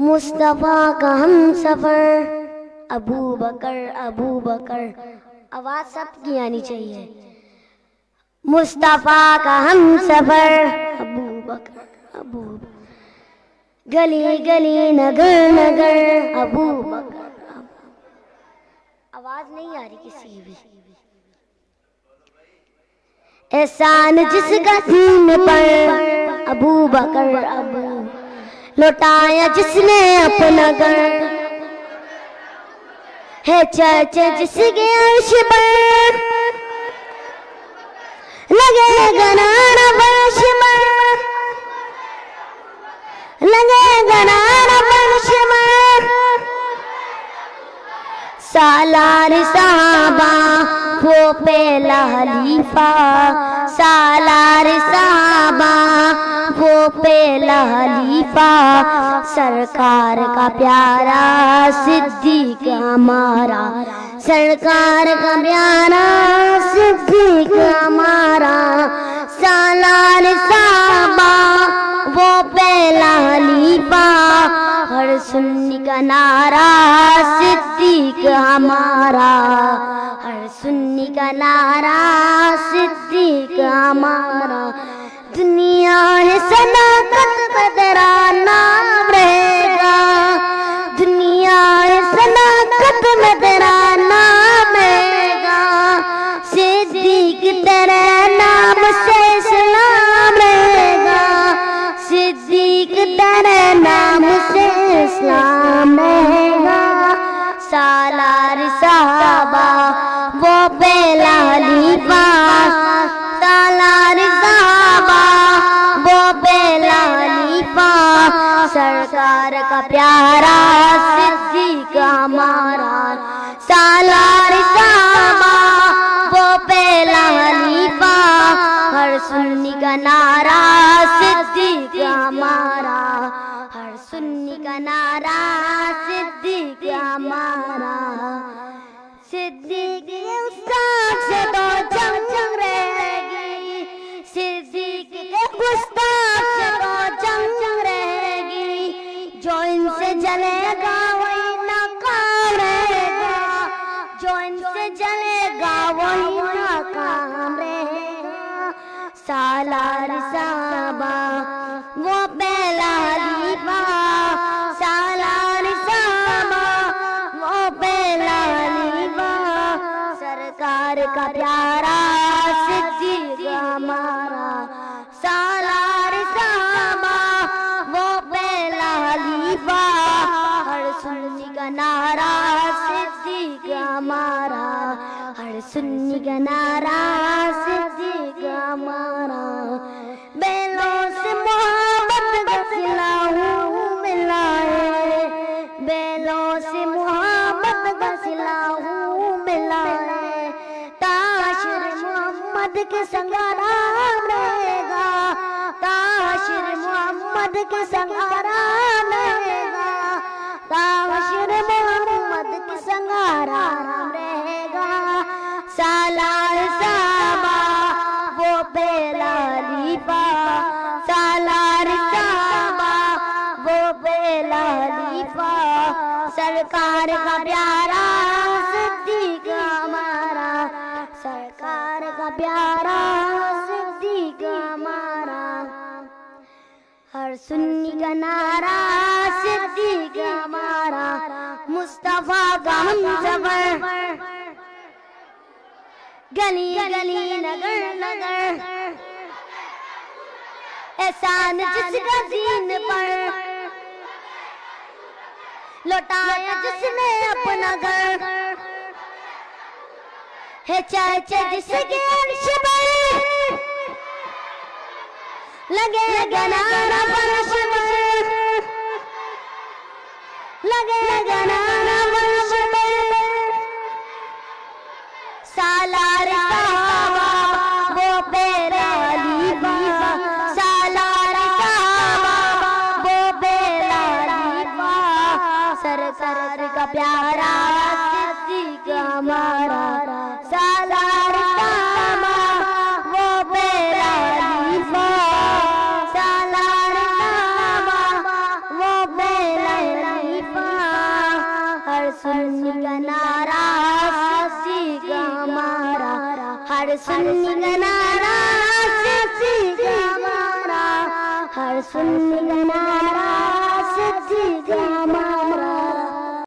مصطفیٰ کا ہم سفر ابو بکر ابو بکر، آواز سب کی آنی چاہیے. مصطفیٰ کا ہم سفر ابو بکر ابو بکر، گلی گلی نگر نگر ابو بکر. آواز نہیں آ رہی کسی بھی. احسان جس کا سین پر ابو بکر ابو، لوٹایا جس نے اپنا گھر، ہے چرچے جس کے عرش پر، لگے گا نعرہ فرش پر، لگے گا نعرہ فرش پر. سالار صحابہ وہ پہلا خلیفہ، سالار صحابہ وہ پہلا خلیفہ، سرکار کا پیارا صدیق ہمارا، سرکار کا پیارا صدیق ہمارا. سالار صحابہ وہ پہلا خلیفہ، ہر سنی کا نعرہ صدیق ہمارا، ہر سنی کا نعرہ صدیق ہمارا. دنیا ہے صداقت کا ترانہ رہے گا، دنیا ہے صداقت میں ترانہ رہے گا. صدیق تیرے نام سے اسلام رہے گا، صدیق تیرے نام سے اسلام رہے گا. سالار صحابہ وہ پہلا خلیفہ، سالار صحابہ وہ پہلا خلیفہ، سرکار کا پیارا صدیق ہمارا. سالار صحابہ وہ پہلا خلیفہ، ہر سنی کا نعرہ صدیق ہمارا، ہر سنی کا نعرہ صدیق ہمارا. صدیق کے استاد سے تو جنگ رہے گی، صدیق کے گستاخ سے تو جنگ رہے گی. جو ان سے جلے گا وہی ناکام رہے گا، جو ان سے جلے گا وہی ناکام رہے گا. سالار صحابہ وہ پہلا خلیفہ، سالار صحابہ وہ پہلا خلیفہ، سرکار کا پیارا صدیق ہمارا. سالار صحابہ وہ پہلا خلیفہ، ہر سنی کا نعرہ صدیق ہمارا، ہر سنی کا نعرہ صدیق ہمارا. بیلوں سے محبت کا صلہ ملا ہے، بیلوں سے محبت کا صلہ ملا ہے. تاشر محمد کے سنگ آرام رہے گا، تاشر محمد کے سنگ آرام رہے گا، تاشر محمد کے سنگ آرام رہے گا. سالار صحابہ وہ پہلا خلیفہ، سالار صحابہ وہ پہلا خلیفہ، سرکار کا پیارا صدیق ہمارا، سرکار کا پیارا صدیق ہمارا. ہر سنی کا نعرہ صدیق ہمارا. مصطفیٰ کا ہم سفر گلی گلی نگر نگر، احسان جس کا دین پر، لوٹایا جس نے اپنا گھر، ہے چرچے جس کے عرش پر، لگے گا نعرہ فرش پر، لگے گا نعرہ فرش پر. سالار صحابہ وہ پہلا خلیفہ، سالار صحابہ وہ پہلا خلیفہ، سرکار کا پیارا صدیق ہمارا. سالار صحابہ وہ پہلا خلیفہ، سالار صحابہ وہ پہلا سنی کا نعرہ سچی کا ہمارا، ہر سنی کا نعرہ سچی کا ہمارا، ہر سنی کا نعرہ سچی کا ہمارا۔